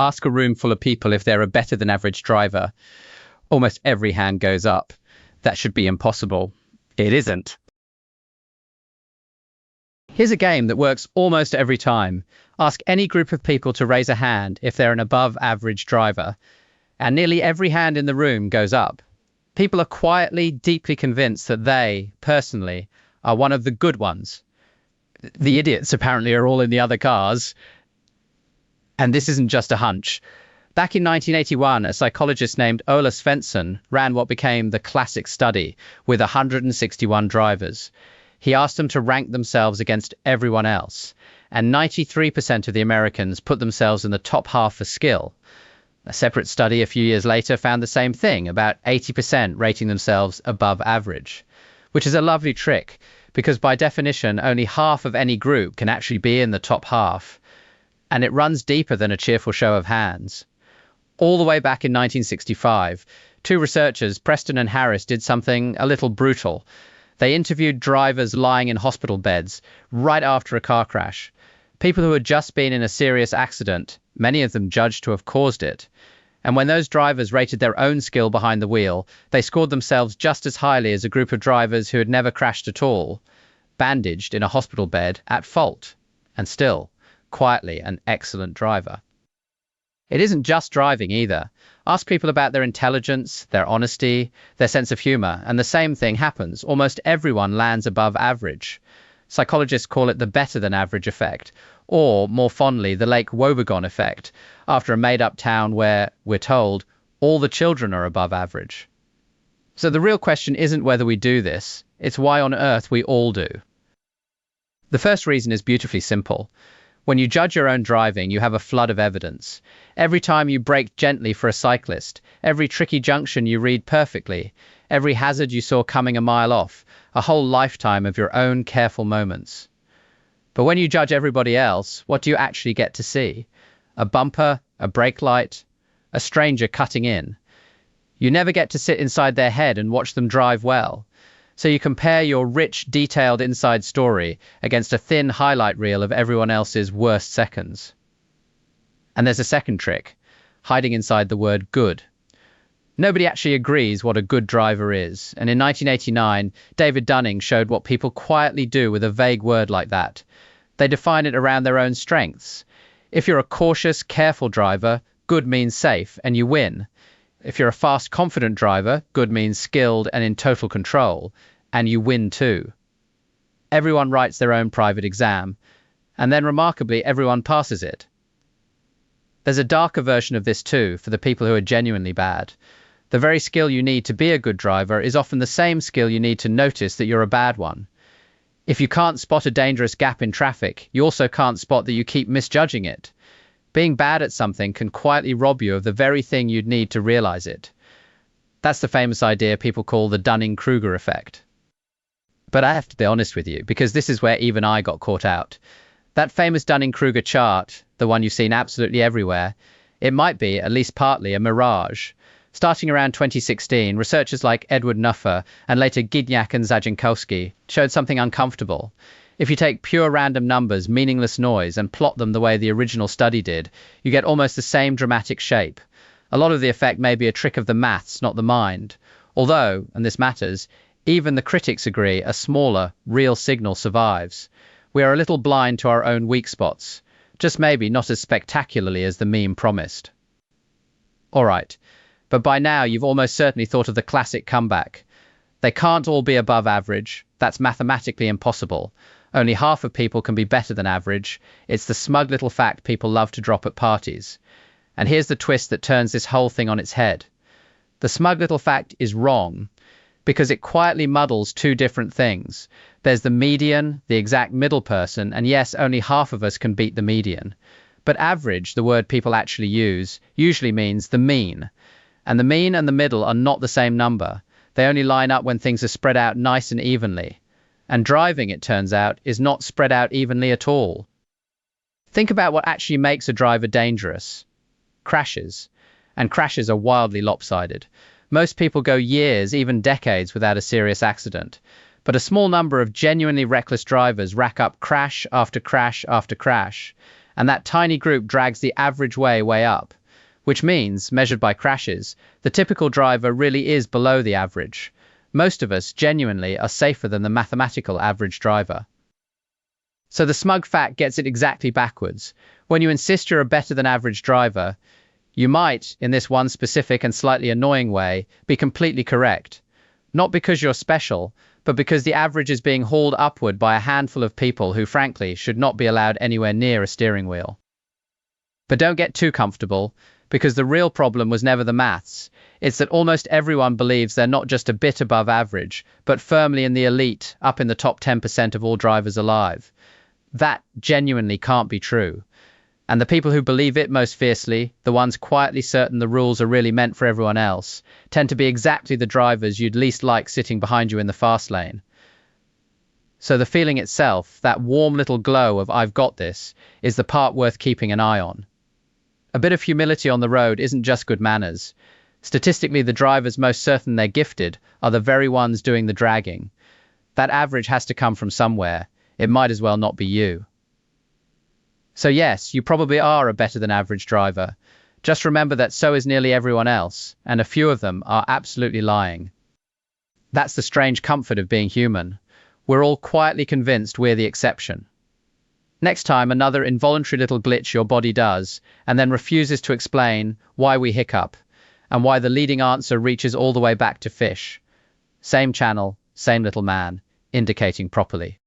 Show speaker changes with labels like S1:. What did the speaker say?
S1: Ask a room full of people if they're a better than average driver. Almost every hand goes up. That should be impossible. It isn't. Here's a game that works almost every time. Ask any group of people to raise a hand if they're an above average driver, and nearly every hand in the room goes up. People are quietly, deeply convinced that they, personally, are one of the good ones. The idiots apparently are all in the other cars. And this isn't just a hunch. Back in 1981, a psychologist named Svenson ran what became the classic study with 161 drivers. He asked them to rank themselves against everyone else, and 93% of the Americans put themselves in the top half for skill. A separate study a few years later found the same thing, about 80% rating themselves above average, which is a lovely trick, because by definition, only half of any group can actually be in the top half, and it runs deeper than a cheerful show of hands. All the way back in 1965, two researchers, Preston and Harris, did something a little brutal. They interviewed drivers lying in hospital beds right after a car crash. People who had just been in a serious accident, many of them judged to have caused it. And when those drivers rated their own skill behind the wheel, they scored themselves just as highly as a group of drivers who had never crashed at all, bandaged in a hospital bed, at fault, and still, quietly, an excellent driver. It isn't just driving either. Ask people about their intelligence, their honesty, their sense of humor, and the same thing happens. Almost everyone lands above average. Psychologists call it the better than average effect, or more fondly, the Lake Wobegon effect, after a made-up town where, we're told, all the children are above average. So the real question isn't whether we do this, it's why on earth we all do. The first reason is beautifully simple. When you judge your own driving, you have a flood of evidence. Every time you brake gently for a cyclist, every tricky junction you read perfectly, every hazard you saw coming a mile off, a whole lifetime of your own careful moments. But when you judge everybody else, what do you actually get to see? A bumper, a brake light, a stranger cutting in. You never get to sit inside their head and watch them drive well. So you compare your rich, detailed inside story against a thin highlight reel of everyone else's worst seconds. And there's a second trick, hiding inside the word good. Nobody actually agrees what a good driver is, and in 1989, David Dunning showed what people quietly do with a vague word like that. They define it around their own strengths. If you're a cautious, careful driver, good means safe, and you win. If you're a fast, confident driver, good means skilled and in total control, and you win too. Everyone writes their own private exam, and then remarkably, everyone passes it. There's a darker version of this too, for the people who are genuinely bad. The very skill you need to be a good driver is often the same skill you need to notice that you're a bad one. If you can't spot a dangerous gap in traffic, you also can't spot that you keep misjudging it. Being bad at something can quietly rob you of the very thing you'd need to realize it. That's the famous idea people call the Dunning Kruger effect. But I have to be honest with you, because this is where even I got caught out. That famous Dunning Kruger chart, the one you've seen absolutely everywhere, it might be, at least partly, a mirage. Starting around 2016, researchers like Edward Nuhfer and later Gignac and Zajankowski showed something uncomfortable. If you take pure random numbers, meaningless noise, and plot them the way the original study did, you get almost the same dramatic shape. A lot of the effect may be a trick of the maths, not the mind. Although, and this matters, even the critics agree a smaller, real signal survives. We are a little blind to our own weak spots, just maybe not as spectacularly as the meme promised. Alright, but by now you've almost certainly thought of the classic comeback. They can't all be above average, that's mathematically impossible. Only half of people can be better than average. It's the smug little fact people love to drop at parties. And here's the twist that turns this whole thing on its head. The smug little fact is wrong, because it quietly muddles two different things. There's the median, the exact middle person, and yes, only half of us can beat the median. But average, the word people actually use, usually means the mean. And the mean and the middle are not the same number. They only line up when things are spread out nice and evenly. And driving, it turns out, is not spread out evenly at all. Think about what actually makes a driver dangerous. Crashes. And crashes are wildly lopsided. Most people go years, even decades, without a serious accident. But a small number of genuinely reckless drivers rack up crash after crash after crash. and that tiny group drags the average way up, which means, measured by crashes, the typical driver really is below the average. Most of us, genuinely, are safer than the mathematical average driver. So the smug fact gets it exactly backwards. When you insist you're a better than average driver, you might, in this one specific and slightly annoying way, be completely correct. Not because you're special, but because the average is being hauled upward by a handful of people who, frankly, should not be allowed anywhere near a steering wheel. But don't get too comfortable, because the real problem was never the maths. It's that almost everyone believes they're not just a bit above average, but firmly in the elite, up in the top 10% of all drivers alive. That genuinely can't be true. And the people who believe it most fiercely, the ones quietly certain the rules are really meant for everyone else, tend to be exactly the drivers you'd least like sitting behind you in the fast lane. So the feeling itself, that warm little glow of "I've got this," is the part worth keeping an eye on. A bit of humility on the road isn't just good manners. Statistically, the drivers most certain they're gifted are the very ones doing the dragging. That average has to come from somewhere. It might as well not be you. So yes, you probably are a better than average driver. Just remember that so is nearly everyone else, and a few of them are absolutely lying. That's the strange comfort of being human. We're all quietly convinced we're the exception. Next time, another involuntary little glitch your body does, and then refuses to explain why we hiccup, and why the leading answer reaches all the way back to fish. Same channel, same little man, indicating properly.